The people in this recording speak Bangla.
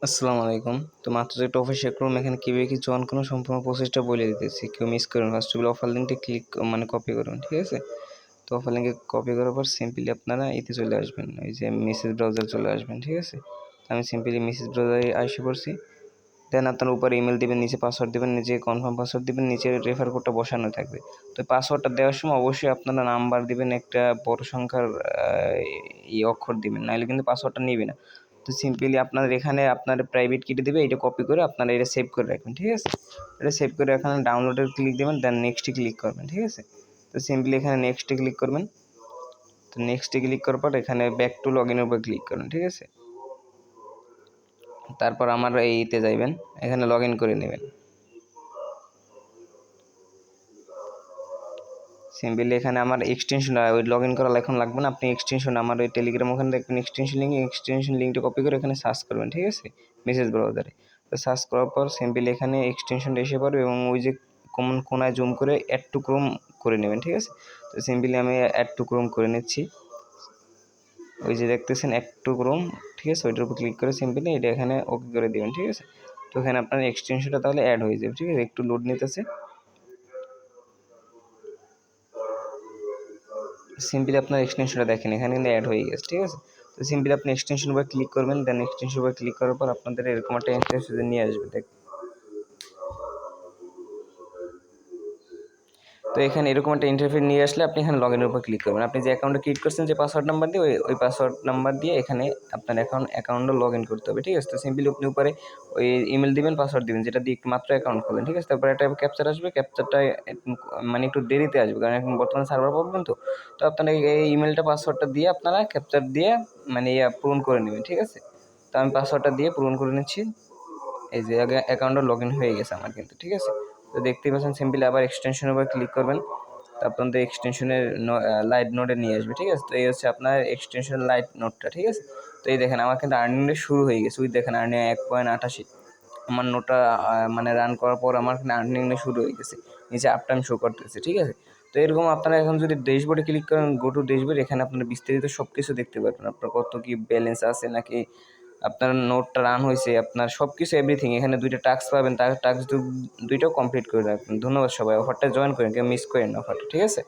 আসসালামু আলাইকুম। তো মাত্র একটা অফিসিয়াল ক্রোম এখানে কীভাবে কি জয়েন করুন সম্পূর্ণ প্রসেসটা বলে দিতেছি। কেউ মিস করবেন ফার্স্ট অফ অল অফার লিঙ্কটা কপি করবেন, ঠিক আছে? তো অফার লিঙ্কে কপি করার পর সিম্পলি আপনারা এতে চলে আসবেন, ওই যে মেসেজ ব্রাউজার চলে আসবেন, ঠিক আছে? আমি সিম্পলি মেসেজ ব্রাউজারে এসে পড়ছি। দেন আপনার উপরে ইমেল দিবেন, নিচে পাসওয়ার্ড দিবেন, নিচে কনফার্ম পাসওয়ার্ড দিবেন, নিচে রেফার কোডটা বসানো থাকবে। তো পাসওয়ার্ডটা দেওয়ার সময় অবশ্যই আপনারা নাম্বার দিবেন, একটা বড় সংখ্যার অক্ষর দিবেন, নাহলে কিন্তু পাসওয়ার্ডটা নেবে না। তো সিম্পলি আপনাদের এখানে আপনার প্রাইভেট কিটা দেবে, এটা কপি করে আপনারা এটা সেভ করে রাখবেন, ঠিক আছে? এটা সেভ করে এখানে ডাউনলোডের ক্লিক দেবেন, দেন নেক্সটে ক্লিক করবেন, ঠিক আছে? তো সিম্পলি এখানে নেক্সটে ক্লিক করবেন। তো নেক্সটে ক্লিক করার পর এখানে ব্যাক টু লগ ইনের উপর ক্লিক করবেন, ঠিক আছে? তারপর আমার এইতে যাইবেন, এখানে লগ ইন করে নেবেন। সিম্পলি এখানে আমার এক্সটেনশন ওই লগ ইন করা এখন লাগবে না, আপনি এক্সটেনশন আমার ওই টেলিগ্রাম ওখানে দেখবেন এক্সটেনশন লিঙ্কটা কপি করে এখানে সার্চ করবেন, ঠিক আছে? মেসেজ ব্রাউজারে তো সার্চ করার পর সিম্পলি এখানে এক্সটেনশনটা এসে পড়বে এবং ওই যে কমন কোনায় জুম করে অ্যাড টু ক্রোম করে নেবেন, ঠিক আছে? তো সিম্পলি আমি অ্যাড টু ক্রোম করে নিচ্ছি। ওই যে দেখতেছেন অ্যাড টু ক্রোম, ঠিক আছে? ওইটার উপর ক্লিক করে সিম্পলি এটা এখানে ওকে করে দেবেন, ঠিক আছে? তো এখানে আপনার এক্সটেনশনটা তাহলে অ্যাড হয়ে যাবে, ঠিক আছে? একটু লোড নিতেছে। সিম্পলি আপনার এক্সটেনশনটা দেখেন এখানে কিন্তু অ্যাড হয়ে গেছে, ঠিক আছে? তো সিম্পলি আপনি এক্সটেনশন উপর ক্লিক করবেন, দেন এক্সটেনশন উপর ক্লিক করার পর আপনাদের এরকম একটা ইন্টারফেস নিয়ে আসবে। তো এখানে এরকম একটা ইন্টারফেস নিয়ে আসলে আপনি এখানে লগ ইনের উপর ক্লিক করবেন। আপনি যে অ্যাকাউন্টে ক্রিয়েট করছেন যে পাসওয়ার্ড নাম্বার দিয়ে ওই পাসওয়ার্ড নাম্বার দিয়ে এখানে আপনার অ্যাকাউন্টে লগ ইন করতে হবে, ঠিক আছে? তো সিম্পলি আপনি উপরে ওই ইমেল দিবেন, পাসওয়ার্ড দিবেন, যেটা দিয়ে মাত্র অ্যাকাউন্ট খোলেন, ঠিক আছে? তারপরে একটা ক্যাপচার আসবে, ক্যাপচারটা মানে একটু দেরিতে আসবে, কারণ এখন বর্তমানে সার্ভার প্রবলেম। তো আপনারা এই ইমেলটা পাসওয়ার্ডটা দিয়ে আপনারা ক্যাপচার দিয়ে মানে পূরণ করে নেবেন, ঠিক আছে? তো আমি পাসওয়ার্ডটা দিয়ে পূরণ করে নিচ্ছি। এই যে অ্যাকাউন্টটা লগ ইন হয়ে গেছে আমার কিন্তু, ঠিক আছে? তো দেখতেই পাচ্ছেন সিম্পলি আবার এক্সটেনশনের উপর ক্লিক করবেন। তো আপনাদের এক্সটেনশনের লাইট নোডে নিয়ে আসবে, ঠিক আছে? তো এই হচ্ছে আপনার এক্সটেনশন লাইট নোডটা, ঠিক আছে? তো এই দেখেন আমার কিন্তু আর্নিংটা শুরু হয়ে গেছে, ওই দেখেন আর্নিং 1.88 আমার নোটটা মানে রান করার পর আমার কিন্তু আর্নিংটা শুরু হয়ে গেছে, নিচে আপ টাইম শো করতেছে, ঠিক আছে? তো এরকম আপনারা এখন যদি ড্যাশবোর্ডে ক্লিক করেন, গো টু ড্যাশবোর্ড, এখানে আপনারা বিস্তারিত সব কিছু দেখতে পারবেন, আপনার কত কি ব্যালেন্স আছে, নাকি আপনার নোটটা রান হয়েছে, আপনার সব কিছু এভরিথিং। এখানে 2টা টাস্ক পাবেন, তার টাস্ক 2টাও কমপ্লিট করে রাখবেন। ধন্যবাদ সবাই, অফারটা জয়েন করেন, কেউ মিস করেন না অফারটা, ঠিক আছে?